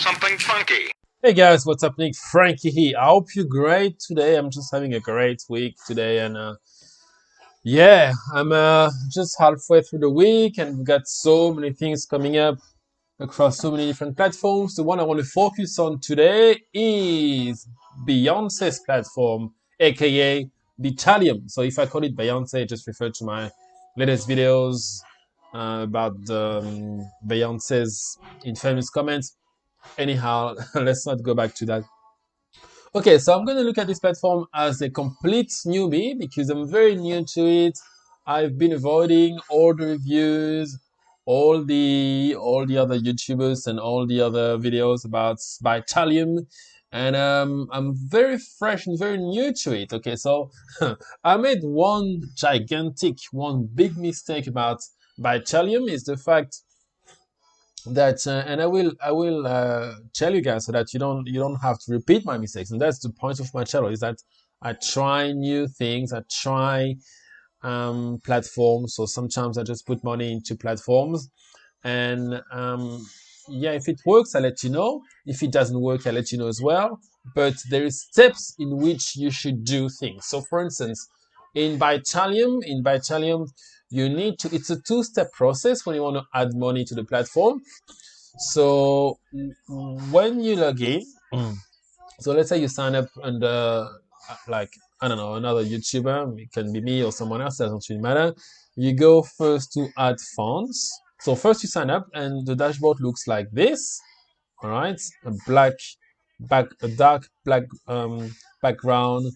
something funky. Hey guys, what's up? Nick Frankie here. I hope you're great today. I'm just having a great week today, and yeah, I'm just halfway through the week, and we've got so many things coming up across so many different platforms. The one I want to focus on today is Beyonce's platform, aka Bitalium. So if I call it Beyonce, just refer to my latest videos about Beyonce's infamous comments. Anyhow, let's not go back to that. Okay, so I'm going to look at this platform as a complete newbie because I'm very new to it. I've been avoiding all the reviews, all the other YouTubers and all the other videos about Bitalium, and I'm very fresh and very new to it. Okay, so I made one big mistake about Bitalium is the fact that and I will tell you guys so that you don't have to repeat my mistakes, and that's the point of my channel, is that I try new things, I try platforms. So sometimes I just put money into platforms, and yeah, if it works I let you know, if it doesn't work I let you know as well. But there is steps in which you should do things. So for instance, in Bitalium you need to, it's a two-step process when you want to add money to the platform. So when you log in, so let's say you sign up under like, I don't know, another YouTuber, it can be me or someone else, doesn't really matter. You go first to add funds. So first you sign up and the dashboard looks like this. All right, a dark black background,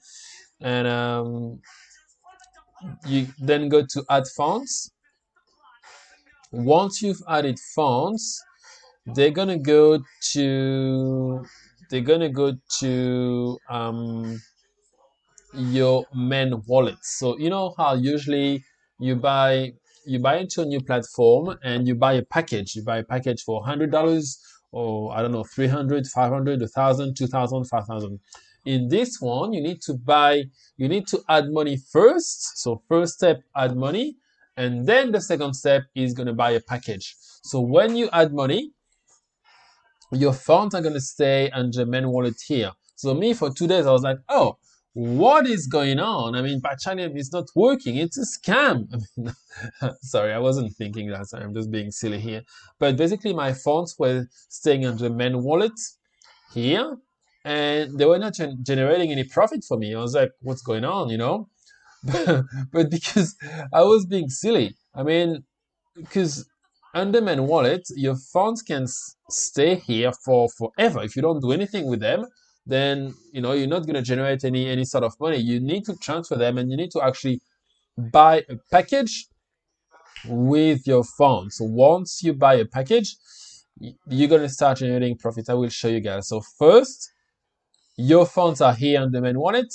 and you then go to add funds. Once you've added funds, they're gonna go to they're gonna go to your main wallet. So you know how usually you buy you buy into a new platform and you buy a package. You buy a package for $100, or I don't know, 300, 500, 1,000, 2,000, 5,000. In this one, you need to add money first. So first step, add money, and then the second step is going to buy a package. So when you add money, your funds are going to stay under main wallet here. So me, for 2 days, I was like, oh, what is going on? I mean, Bitalium is not working. It's a scam. I mean, sorry, I wasn't thinking that. I'm just being silly here. But basically, my funds were staying under main wallet here, and they were not generating any profit for me. I was like, what's going on, you know? But because I was being silly. I mean, because under main wallet, your funds can stay here for forever. If you don't do anything with them, then you're not going to generate any sort of money. You need to transfer them, and you need to actually buy a package with your funds. So once you buy a package, you're going to start generating profit. I will show you guys. So first, your funds are here on the main wallet.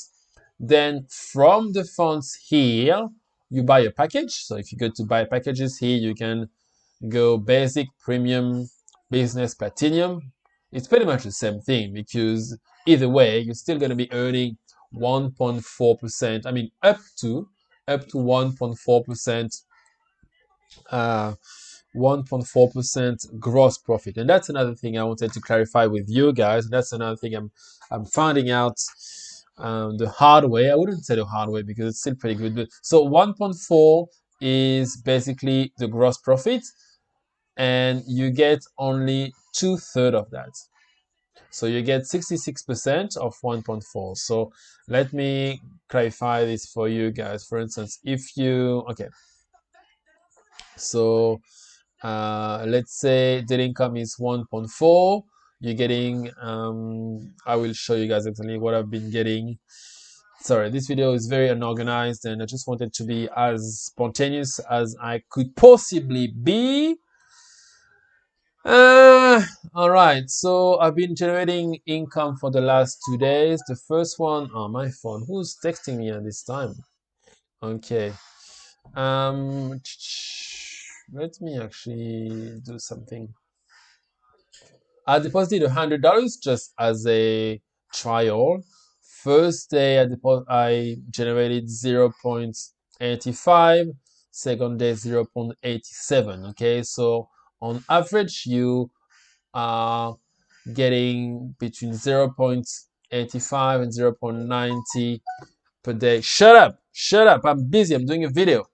Then from the funds here, you buy a package. So if you go to buy packages here, you can go basic, premium, business, platinum. It's pretty much the same thing, because either way, you're still going to be earning 1.4%. I mean, up to 1.4%, 1.4% gross profit. And that's another thing I wanted to clarify with you guys. That's another thing I'm finding out the hard way. I wouldn't say the hard way because it's still pretty good. But so 1.4 is basically the gross profit, and you get only 2/3 of that. So you get 66% of 1.4. So let me clarify this for you guys. For instance, if you, okay, so let's say the income is 1.4, you're getting, I will show you guys exactly what I've been getting. Sorry, this video is very unorganized, and I just wanted to be as spontaneous as I could possibly be. All right, so I've been generating income for the last 2 days. The first one, oh, my phone, who's texting me at this time? Okay, let me actually do something. I deposited $100 just as a trial. First day I generated 0.85, second day 0.87. Okay, so on average you are getting between 0.85 and 0.90 per day. Shut up! Shut up! I'm busy. I'm doing a video.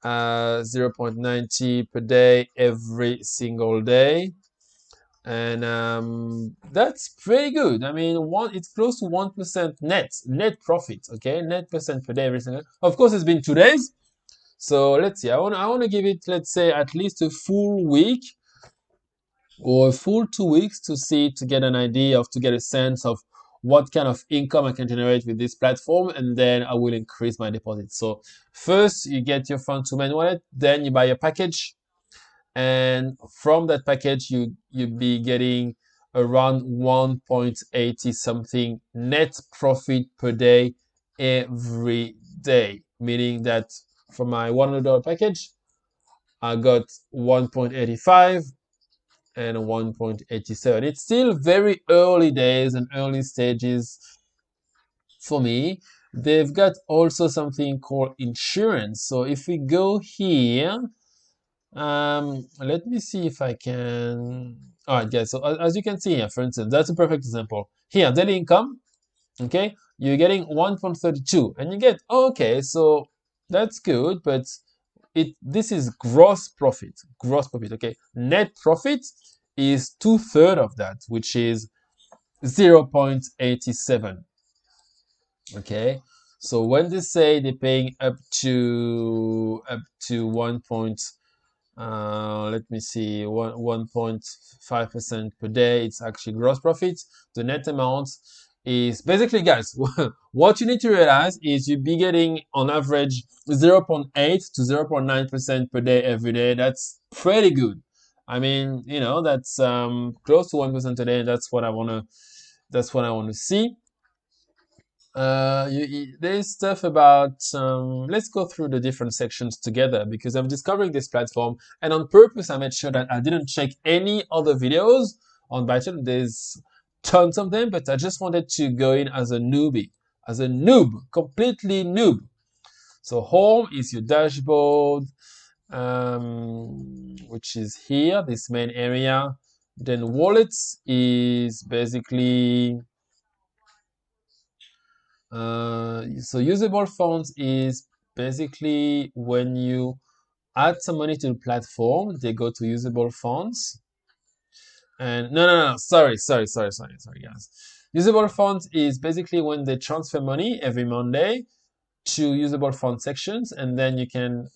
0.90 per day every single day. And that's pretty good. I mean, it's close to 1% net profit. Okay, net percent per day every single. Of course, it's been 2 days. So let's see. I want to give it, let's say, at least a full week or a full 2 weeks to get an idea to get a sense of what kind of income I can generate with this platform, and then I will increase my deposit. So first you get your fund to main wallet, then you buy a package, and from that package you be getting around 1.80 something net profit per day every day, meaning that from my $100 package I got 1.85 and 1.87. It's still very early days and early stages for me. They've got also something called insurance. So if we go here, let me see if I can. All right, guys. So as you can see here, for instance, that's a perfect example. Here, daily income. Okay, you're getting 1.32, and you get okay. So that's good, but this is gross profit. Gross profit. Okay, net profit is 2/3 of that, which is 0.87. Okay, so when they say they're paying up to 1.5% per day, it's actually gross profit. The net amount is basically, guys, what you need to realize is you'll be getting on average 0.8 to 0.9% per day every day. That's pretty good. I mean, that's close to 1% a day, and that's what I want to see. There's stuff about let's go through the different sections together, because I'm discovering this platform, and on purpose I made sure that I didn't check any other videos on Bitalium. There's tons of them, but I just wanted to go in as a newbie, as a noob, completely noob. So home is your dashboard, which is here, this main area. Then wallets is basically so usable funds is basically when you add some money to the platform, they go to usable funds. And no, sorry, guys. Usable funds is basically when they transfer money every Monday to usable fund sections, and then you can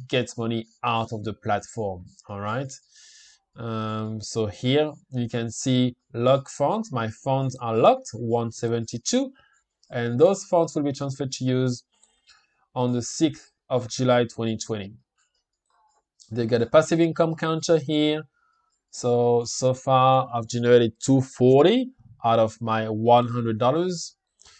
get money out of the platform. All right. So here you can see lock funds. My funds are locked 172. And those funds will be transferred to you on the 6th of July 2020. They got a passive income counter here. So far I've generated 240 out of my $100.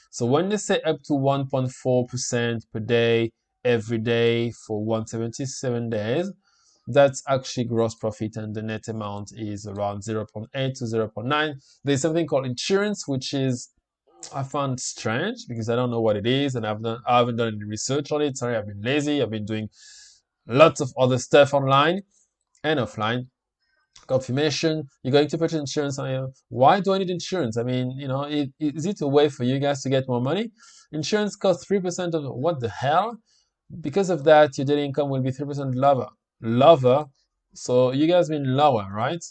So when they say up to 1.4% per day every day for 177 days, that's actually gross profit, and the net amount is around 0.8 to 0.9. There's something called insurance, which is I found strange because I don't know what it is, and I haven't done any research on it. Sorry, I've been lazy. I've been doing lots of other stuff online and offline. Confirmation: you're going to purchase insurance. Why do I need insurance? I mean, is it a way for you guys to get more money? Insurance costs 3% of what the hell? Because of that, your daily income will be 3% lower. Lower. So you guys mean lower, right?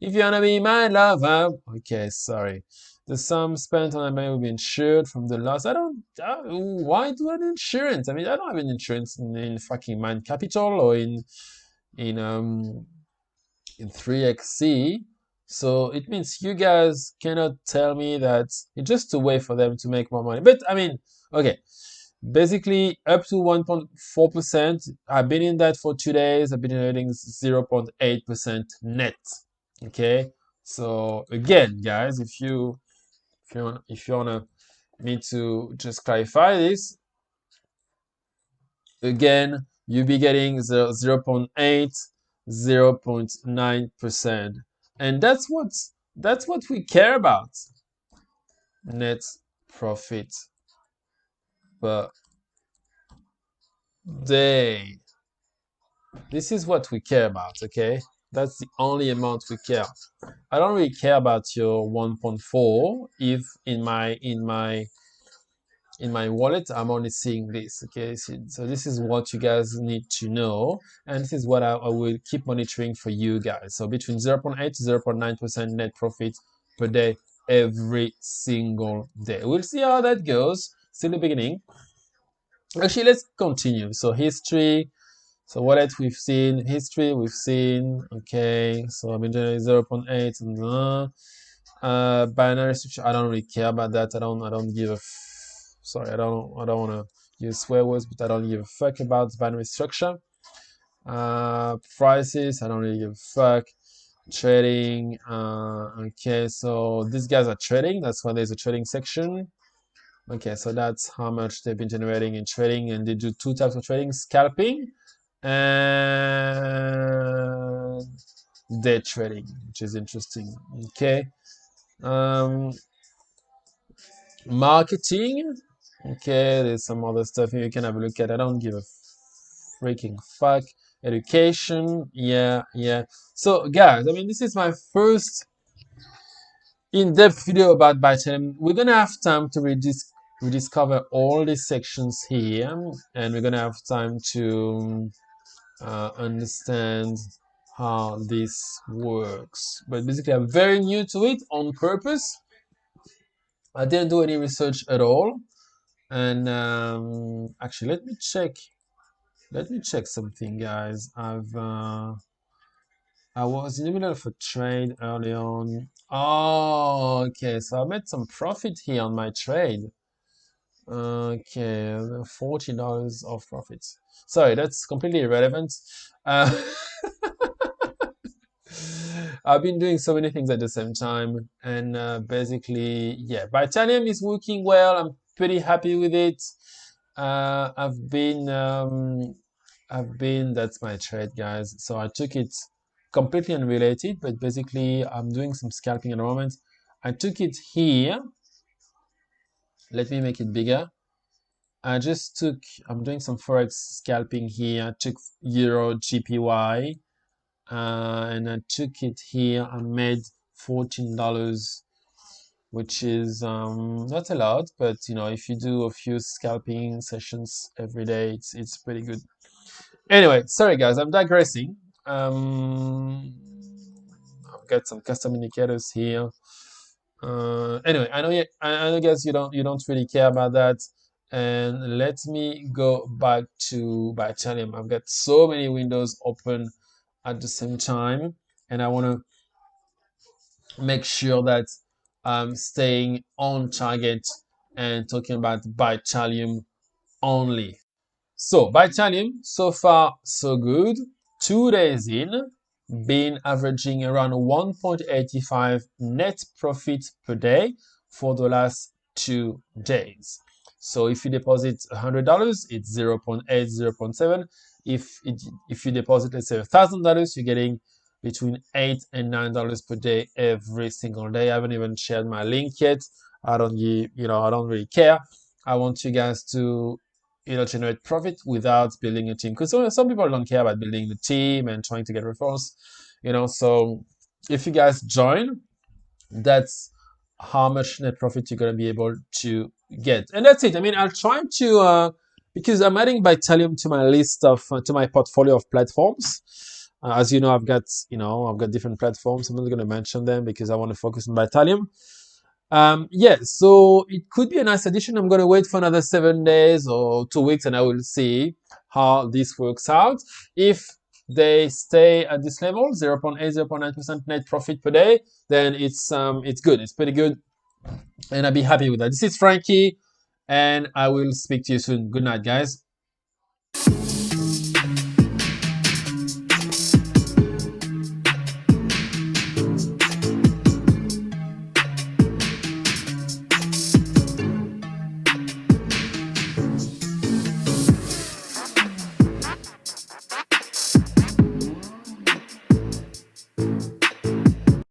If you wanna be my lover, okay, sorry. The sum spent on a man will be insured from the loss. Why do I need insurance? I mean, I don't have any insurance in fucking Mind Capital or in 3XC. So it means you guys cannot tell me that it's just a way for them to make more money. But I mean, okay. Basically, up to 1.4%. I've been in that for 2 days. I've been earning 0.8% net. Okay, so again, guys, if you wanna me to just clarify this again, you'll be getting 0.8, 0.9%, and that's what we care about. Net profit per day. This is what we care about. Okay. That's the only amount we care. I don't really care about your 1.4 if in my wallet I'm only seeing this. Okay, so this is what you guys need to know, and this is what I will keep monitoring for you guys. So between 0.8 to 0.9% net profit per day every single day. We'll see how that goes. Still the beginning. Actually, let's continue. So history. So wallet we've seen, history we've seen. Okay, so I've been generating 0.8 and binary structure. I don't really care about that. I don't give a sorry. I don't want to use swear words, but I don't give a fuck about binary structure. Prices. I don't really give a fuck. Trading. Okay, so these guys are trading. That's why there's a trading section. Okay, so that's how much they've been generating in trading, and they do two types of trading: scalping and day trading, which is interesting. Okay, marketing. Okay, there's some other stuff here you can have a look at. I don't give a freaking fuck. Education, yeah. So, guys, I mean, this is my first in-depth video about Bitalium. We're gonna have time to rediscover all these sections here, and we're gonna have time to understand how this works. But basically, I'm very new to it on purpose. I didn't do any research at all, and actually, let me check. Let me check something, guys. I was in the middle of a trade early on. Oh, okay. So I made some profit here on my trade. Okay, $40 of profits. Sorry, that's completely irrelevant. Uh, I've been doing so many things at the same time, and basically, yeah, Bitalium is working well. I'm pretty happy with it. Uh, I've been, um, that's my trade, guys. So I took it completely unrelated, but basically, I'm doing some scalping at the moment. I took it here. Let me make it bigger. I'm doing some forex scalping here. I took Euro GPY, and I took it here. I made $14, which is not a lot, but you know, if you do a few scalping sessions every day, it's pretty good. Anyway, sorry guys, I'm digressing. I've got some custom indicators here. Anyway, I know, guys, you don't really care about that. And let me go back to Bitalium. I've got so many windows open at the same time, and I want to make sure that I'm staying on target and talking about Bitalium only. So Bitalium, so far so good. 2 days in, been averaging around 1.85 net profit per day for the last 2 days. So if you deposit $100, it's 0.8, 0.7. If you deposit, let's say $1,000, you're getting between $8 and $9 per day every single day. I haven't even shared my link yet. I don't really care. I want you guys to generate profit without building a team, because some people don't care about building the team and trying to get referrals. So if you guys join, that's how much net profit you're going to be able to get, and that's it. I mean, I'll try to because I'm adding Bitalium to my list of to my portfolio of platforms. As you know, I've got different platforms. I'm not going to mention them because I want to focus on Bitalium. Yeah, so it could be a nice addition. I'm going to wait for another 7 days or 2 weeks, and I will see how this works out. If they stay at this level, 0.8, 0.9% net profit per day, then it's good. It's pretty good, and I'll be happy with that. This is Frankie, and I will speak to you soon. Good night, guys.